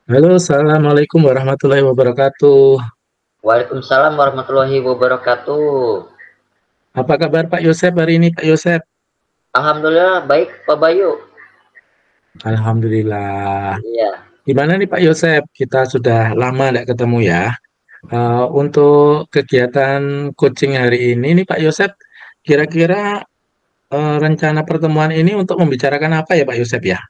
Halo, assalamualaikum warahmatullahi wabarakatuh. Waalaikumsalam warahmatullahi wabarakatuh. Apa kabar Pak Yosep hari ini, Pak Yosep? Alhamdulillah baik Pak Bayu. Alhamdulillah. Iya, Gimana nih Pak Yosep? Kita sudah lama tidak ketemu ya. Untuk kegiatan coaching hari ini nih Pak Yosep, kira-kira rencana pertemuan ini untuk membicarakan apa ya Pak Yosep ya?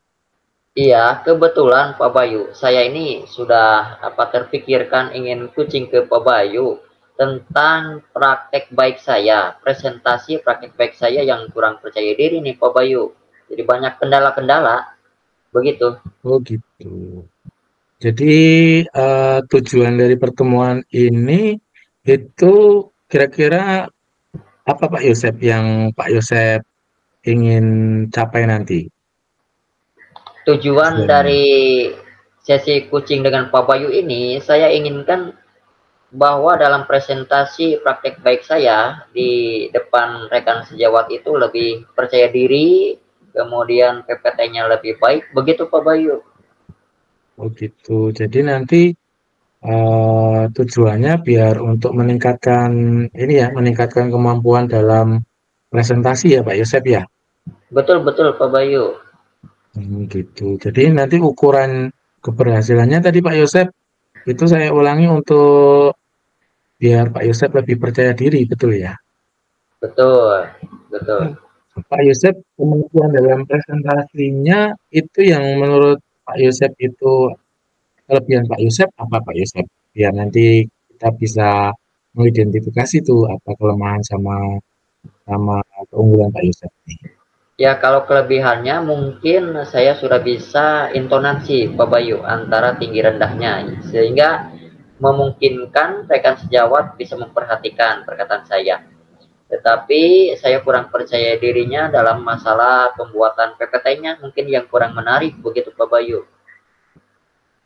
iya kebetulan Pak Bayu. Saya ini sudah terpikirkan ingin kucing ke Pak Bayu tentang praktek baik saya, presentasi praktek baik saya yang kurang percaya diri nih Pak Bayu. Jadi banyak kendala-kendala begitu. Oh gitu. Jadi tujuan dari pertemuan ini itu kira-kira apa Pak Yosep yang Pak Yosep ingin capai nanti? Tujuan Tujuannya. dari sesi kucing dengan Pak Bayu ini saya inginkan bahwa dalam presentasi praktek baik saya di depan rekan sejawat itu lebih percaya diri, kemudian PPT-nya lebih baik, begitu Pak Bayu. Oh gitu. Jadi nanti tujuannya biar untuk meningkatkan ini ya, meningkatkan kemampuan dalam presentasi ya Pak Yosep ya. Betul-betul Pak Bayu. Gitu. Jadi nanti ukuran keberhasilannya tadi Pak Yosep itu saya ulangi untuk biar Pak Yosep lebih percaya diri, betul ya. Betul, betul. Pak Yosep kemampuan dalam presentasinya itu yang menurut Pak Yosep itu kelebihan Pak Yosep apa Pak Yosep? Biar nanti kita bisa mengidentifikasi tuh apa kelemahan sama sama keunggulan Pak Yosep nih. Ya kalau kelebihannya mungkin saya sudah bisa intonasi Pak Bayu antara tinggi rendahnya sehingga memungkinkan rekan sejawat bisa memperhatikan perkataan saya. Tetapi saya kurang percaya dirinya dalam masalah pembuatan PPT-nya mungkin yang kurang menarik begitu Pak Bayu.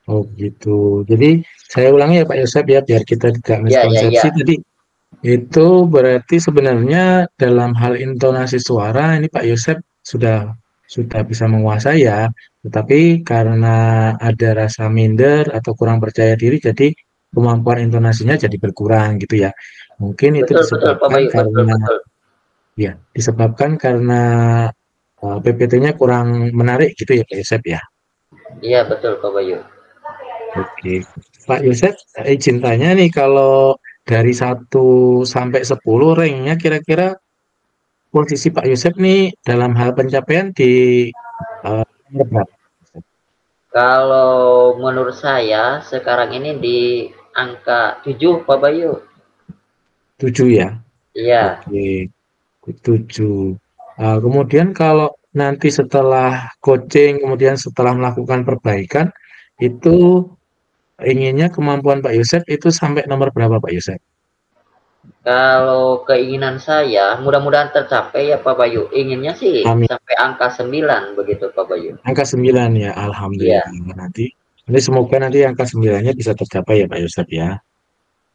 Oh gitu. Jadi saya ulangi ya Pak Yosep ya biar kita tidak Iya, iya, iya. miskonsepsi tadi. Itu berarti sebenarnya dalam hal intonasi suara ini Pak Yosep sudah bisa menguasai ya. Tetapi karena ada rasa minder atau kurang percaya diri jadi kemampuan intonasinya jadi berkurang gitu ya. Mungkin itu Betul, betul Pak disebabkan Bayu, betul, karena betul. ya, disebabkan karena PPT-nya kurang menarik gitu ya Pak Yosep ya. Iya, betul Pak Bayu. Oke. Pak Yosep, izin tanya nih kalau dari 1 sampai 10 ranknya kira-kira posisi Pak Yosep nih dalam hal pencapaian di nomor berapa? Kalau menurut saya sekarang ini di angka 7 Pak Bayu. 7 ya. Iya. Oke, 7. Kemudian kalau nanti setelah coaching, kemudian setelah melakukan perbaikan, itu inginnya kemampuan Pak Yosep itu sampai nomor berapa Pak Yosep? Kalau keinginan saya mudah-mudahan tercapai ya Pak Bayu. Inginnya sih Amin. sampai angka 9 begitu Pak Bayu. Angka 9 ya, Iya, Alhamdulillah. Nanti semoga nanti angka 9-nya bisa tercapai ya Pak Yosep ya.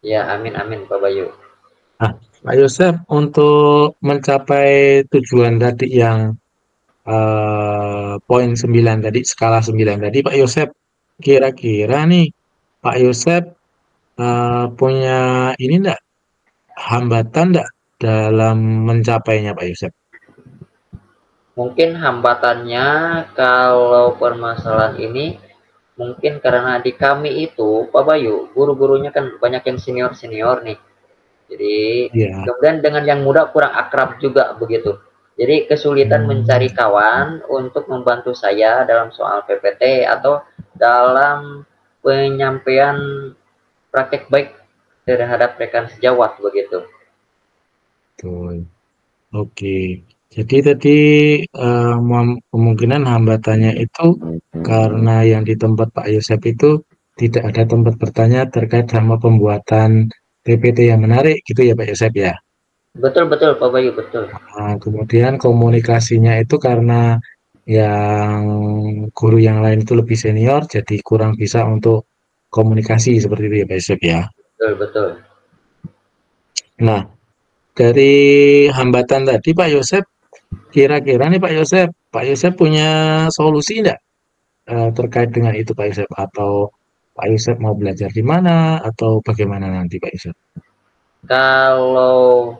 iya amin amin Pak Bayu. Nah, Pak Yosep, untuk mencapai tujuan tadi yang poin 9 tadi, skala 9 tadi, Pak Yosep, kira-kira nih, Pak Yosep punya ini enggak, hambatan enggak dalam mencapainya Pak Yosep? Mungkin hambatannya kalau permasalahan ini mungkin karena di kami itu Pak Bayu, guru-gurunya kan banyak yang senior-senior nih. Jadi Iya. kemudian dengan yang muda kurang akrab juga begitu. Jadi kesulitan Hmm, mencari kawan untuk membantu saya dalam soal PPT atau dalam penyampaian praktek baik terhadap rekan sejawat begitu. betul. Oke. Jadi tadi kemungkinan hambatannya itu karena yang di tempat Pak Yosep itu tidak ada tempat bertanya terkait sama pembuatan PPT yang menarik gitu ya Pak Yosep ya. Betul betul Pak Bayu betul. Nah, kemudian komunikasinya itu karena yang guru yang lain itu lebih senior jadi kurang bisa untuk komunikasi seperti itu ya Pak Yosep ya. Betul betul. Nah, dari hambatan tadi Pak Yosep, kira-kira nih Pak Yosep punya solusi enggak terkait dengan itu Pak Yosep atau Pak Yusuf mau belajar di mana atau bagaimana nanti Pak Yusuf? Kalau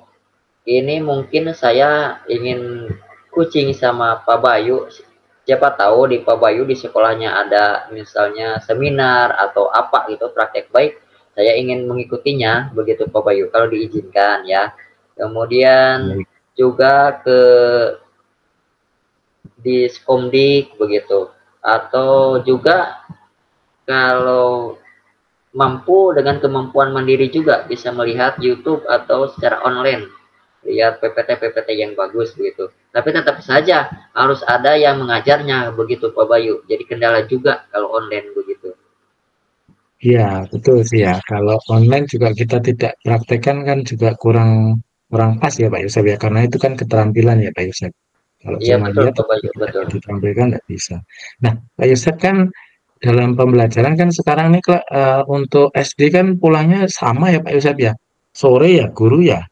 ini mungkin saya ingin kucing sama Pak Bayu. Siapa tahu di Pak Bayu di sekolahnya ada misalnya seminar atau apa gitu praktek baik. Saya ingin mengikutinya begitu Pak Bayu kalau diizinkan ya. Kemudian Baik. juga ke di Skomdik begitu. Atau juga kalau mampu dengan kemampuan mandiri juga bisa melihat YouTube atau secara online lihat PPT-PPT yang bagus begitu. Tapi tetap saja harus ada yang mengajarnya begitu Pak Bayu. Jadi kendala juga kalau online begitu. Iya, betul sih ya. Kalau online juga kita tidak praktekkan kan juga kurang kurang pas ya Pak Yusuf ya, karena itu kan keterampilan ya Pak Yusuf. Kalau Iya cuma betul lihat Pak tapi Bayu, tidak betul. ditampilkan nggak bisa. Nah, Pak Yusuf kan dalam pembelajaran kan sekarang nih untuk SD kan pulangnya sama ya Pak Yusuf ya. Sore ya guru ya,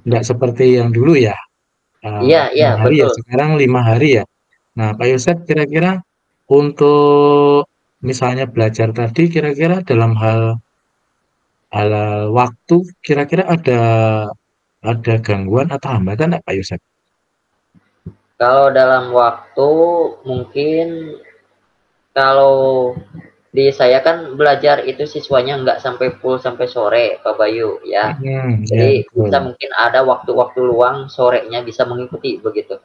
nggak seperti yang dulu ya. Iya, iya 6 hari ya, betul. sekarang 5 hari ya. Nah, Pak Yusuf kira-kira untuk misalnya belajar tadi kira-kira dalam hal waktu kira-kira ada gangguan atau hambatan nggak Pak Yusuf? Kalau dalam waktu mungkin kalau di saya kan belajar itu siswanya nggak sampai full sampai sore Pak Bayu ya. Ya Jadi bisa betul. mungkin ada waktu-waktu luang sorenya bisa mengikuti begitu.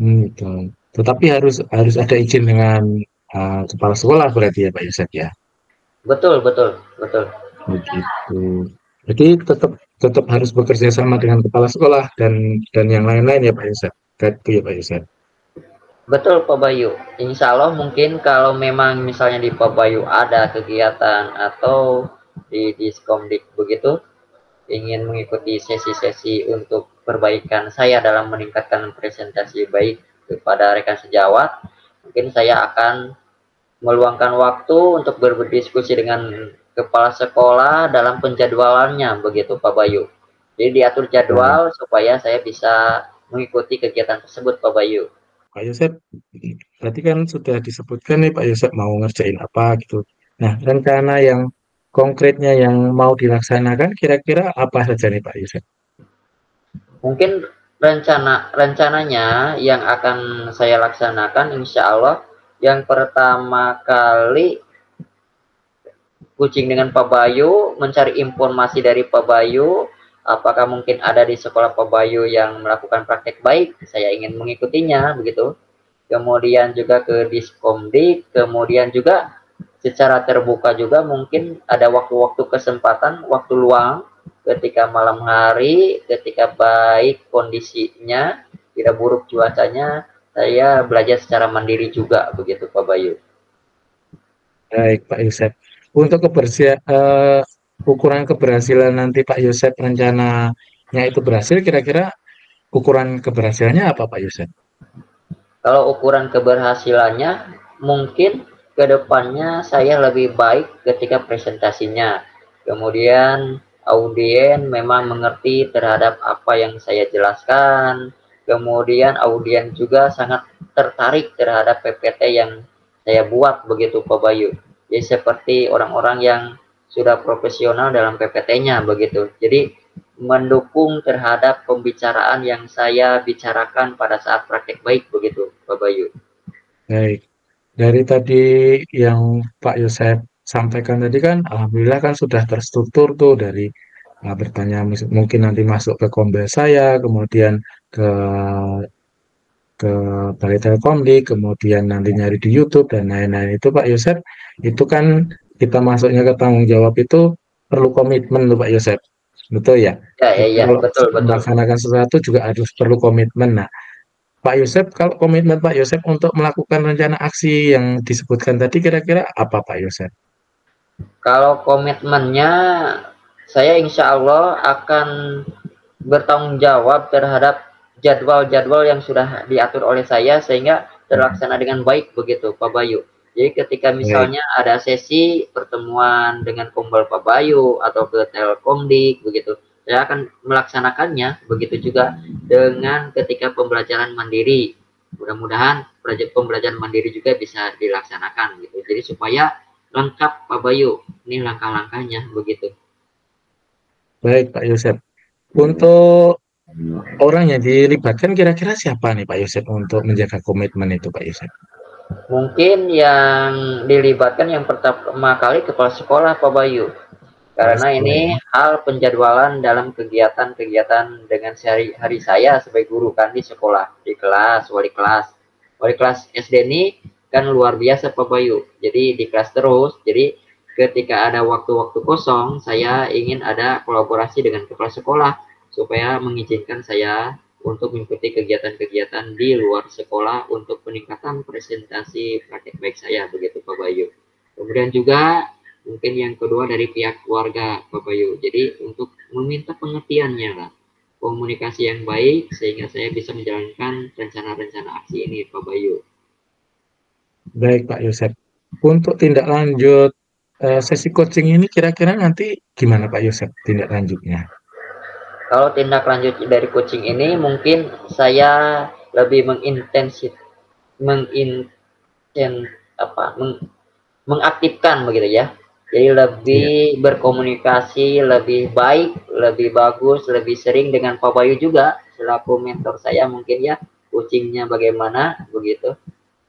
Betul. Tetapi harus harus ada izin dengan kepala sekolah berarti ya Pak Yusuf ya. Betul, betul, betul. Begitu. Jadi tetap tetap harus bekerja sama dengan kepala sekolah dan yang lain-lain ya Pak Yusuf. Gitu ya Pak Yusuf. Betul Pak Bayu. Insya Allah mungkin kalau memang misalnya di Pak Bayu ada kegiatan atau di Diskomdik begitu, ingin mengikuti sesi-sesi untuk perbaikan saya dalam meningkatkan presentasi baik kepada rekan sejawat, mungkin saya akan meluangkan waktu untuk berdiskusi dengan kepala sekolah dalam penjadwalannya begitu Pak Bayu. Jadi diatur Baik. jadwal supaya saya bisa mengikuti kegiatan tersebut Pak Bayu. Pak Yusuf, berarti kan sudah disebutkan nih Pak Yusuf mau ngerjain apa gitu. Nah, rencana yang konkretnya yang mau dilaksanakan kira-kira apa saja nih Pak Yusuf? Mungkin rencananya yang akan saya laksanakan insya Allah yang pertama kali kucing dengan Pak Bayu, mencari informasi dari Pak Bayu, apakah mungkin ada di sekolah Pak Bayu yang melakukan praktek baik, saya ingin mengikutinya begitu. Kemudian juga ke Diskomdik, kemudian juga secara terbuka juga mungkin ada waktu-waktu kesempatan, waktu luang ketika malam hari, ketika baik kondisinya, tidak buruk cuacanya, saya belajar secara mandiri juga begitu Pak Bayu. Baik Pak Yusuf. Untuk ukuran keberhasilan nanti Pak Yusuf rencananya itu berhasil, kira-kira ukuran keberhasilannya apa Pak Yusuf? Kalau ukuran keberhasilannya, mungkin ke depannya saya lebih baik ketika presentasinya. Kemudian audien memang mengerti terhadap apa yang saya jelaskan. Kemudian audien juga sangat tertarik terhadap PPT yang saya buat begitu Pak Bayu. Jadi seperti orang-orang yang sudah profesional dalam PPT-nya begitu. Jadi mendukung terhadap pembicaraan yang saya bicarakan pada saat praktek baik begitu Pak Bayu. Baik. Dari tadi yang Pak Yosef sampaikan tadi kan, alhamdulillah kan sudah terstruktur tuh dari bertanya mungkin nanti masuk ke Kombel saya, kemudian ke ke Balai Telkomdik, kemudian nanti nyari di YouTube dan lain-lain itu Pak Yosef, itu kan kita masuknya ke tanggung jawab itu perlu komitmen tuh Pak Yosef, betul ya? Ya, ya, Kita ya, kalau betul, betul. melaksanakan sesuatu juga harus perlu komitmen. Nah, Pak Yosef, kalau komitmen Pak Yosef untuk melakukan rencana aksi yang disebutkan tadi kira-kira apa Pak Yosef? Kalau komitmennya, saya insya Allah akan bertanggung jawab terhadap jadwal-jadwal yang sudah diatur oleh saya sehingga terlaksana dengan baik begitu Pak Bayu. Jadi ketika Baik, misalnya ada sesi pertemuan dengan Kombel Pak Bayu atau ke Telkomdik begitu, saya akan melaksanakannya. Begitu juga dengan ketika pembelajaran mandiri. Mudah-mudahan pembelajaran mandiri juga bisa dilaksanakan gitu. Jadi supaya lengkap Pak Bayu. Ini langkah-langkahnya begitu. Baik Pak Yosep. Untuk orang yang dilibatkan kira-kira siapa nih Pak Yosep untuk menjaga komitmen itu Pak Yosep? Mungkin yang dilibatkan yang pertama kali kepala sekolah Pak Bayu. Kepala Karena sekolah ini ya. hal penjadwalan dalam kegiatan-kegiatan dengan sehari-hari saya sebagai guru kan di sekolah, di kelas, wali kelas. Wali kelas SD ini kan luar biasa Pak Bayu. Jadi di kelas terus. Jadi ketika ada waktu-waktu kosong, saya ingin ada kolaborasi dengan kepala sekolah supaya mengizinkan saya untuk mengikuti kegiatan-kegiatan di luar sekolah untuk peningkatan presentasi praktek baik saya begitu Pak Bayu. Kemudian juga mungkin yang kedua dari pihak keluarga Pak Bayu. Jadi untuk meminta pengertiannya lah, komunikasi yang baik sehingga saya bisa menjalankan rencana-rencana aksi ini Pak Bayu. Baik Pak Yosep. Untuk tindak lanjut sesi coaching ini kira-kira nanti gimana Pak Yosep tindak lanjutnya? Kalau tindak lanjut dari coaching ini mungkin saya lebih mengintensif menginten apa mengaktifkan begitu ya. Jadi Iya. lebih berkomunikasi lebih baik, lebih bagus, lebih sering dengan Pak Bayu juga selaku mentor saya mungkin ya, coachingnya bagaimana begitu.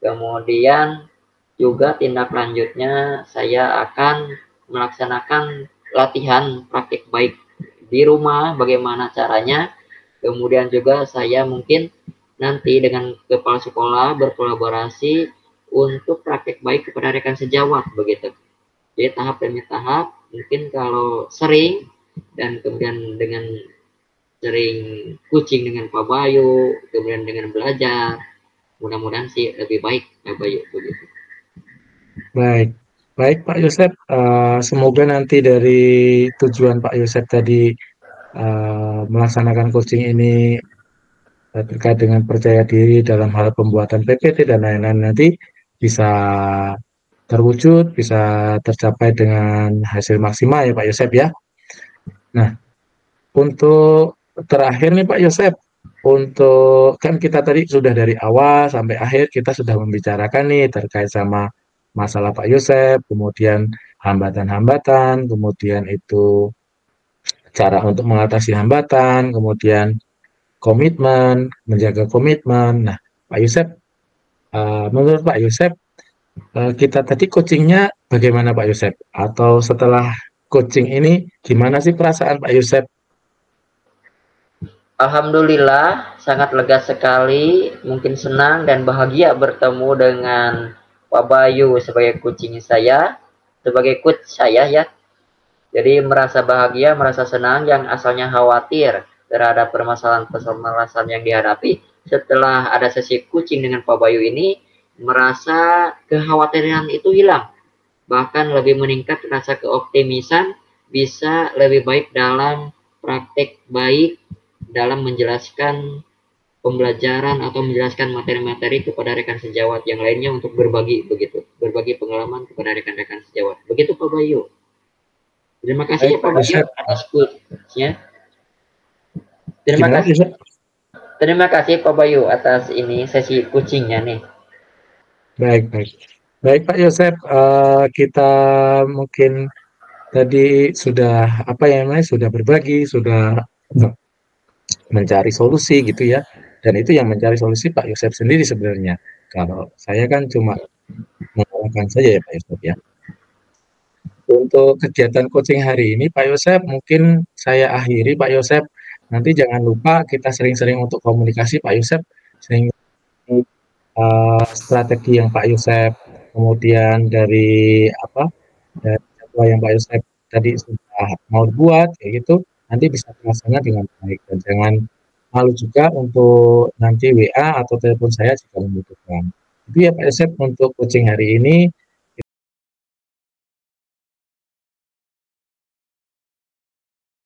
Kemudian juga tindak lanjutnya saya akan melaksanakan latihan praktik baik di rumah bagaimana caranya. Kemudian juga saya mungkin nanti dengan kepala sekolah berkolaborasi untuk praktek baik kepada rekan sejawat begitu. Jadi tahap demi tahap mungkin kalau sering dan kemudian dengan sering coaching dengan Pak Bayu, kemudian dengan belajar, mudah-mudahan sih lebih baik Pak Bayu begitu. Baik. Baik Pak Yosep, semoga nanti dari tujuan Pak Yosep tadi melaksanakan coaching ini terkait dengan percaya diri dalam hal pembuatan PPT dan lain-lain nanti bisa terwujud, bisa tercapai dengan hasil maksimal ya Pak Yosep ya. Nah, untuk terakhir nih Pak Yosep, untuk kan kita tadi sudah dari awal sampai akhir kita sudah membicarakan nih terkait sama masalah Pak Yosep, kemudian hambatan-hambatan, kemudian itu cara untuk mengatasi hambatan, kemudian komitmen, menjaga komitmen. Nah, Pak Yosep, menurut Pak Yosep, kita tadi coachingnya bagaimana Pak Yosep? Atau setelah coaching ini, gimana sih perasaan Pak Yosep? Alhamdulillah sangat lega sekali, mungkin senang dan bahagia bertemu dengan Pak Bayu sebagai coaching saya, sebagai coach saya ya. Jadi merasa bahagia, merasa senang yang asalnya khawatir terhadap permasalahan-permasalahan yang dihadapi. Setelah ada sesi coaching dengan Pak Bayu ini, merasa kekhawatiran itu hilang. Bahkan lebih meningkat rasa keoptimisan, bisa lebih baik dalam praktek baik dalam menjelaskan pembelajaran atau menjelaskan materi-materi kepada rekan sejawat yang lainnya untuk berbagi begitu, berbagi pengalaman kepada rekan-rekan sejawat. Begitu Pak Bayu. Terima kasih Baik ya Pak Pak Bayu Yosep, atas coachnya. Terima gimana kasih. Yosep? Terima kasih Pak Bayu atas ini sesi coachingnya nih. Baik, baik. Baik Pak Yosep, kita mungkin tadi sudah apa ya namanya sudah berbagi, sudah mencari solusi gitu ya. Dan itu yang mencari solusi Pak Yosep sendiri sebenarnya. Kalau saya kan cuma mengarahkan saja ya Pak Yosep ya. Untuk kegiatan coaching hari ini Pak Yosep mungkin saya akhiri Pak Yosep. Nanti jangan lupa kita sering-sering untuk komunikasi Pak Yosep sehingga strategi yang Pak Yosep kemudian dari apa dari jadwal yang Pak Yosep tadi sudah mau buat kayak gitu nanti bisa terlaksana dengan baik dan jangan malu juga untuk nanti WA atau telepon saya jika membutuhkan. Itu ya Pak Yosep untuk coaching hari ini.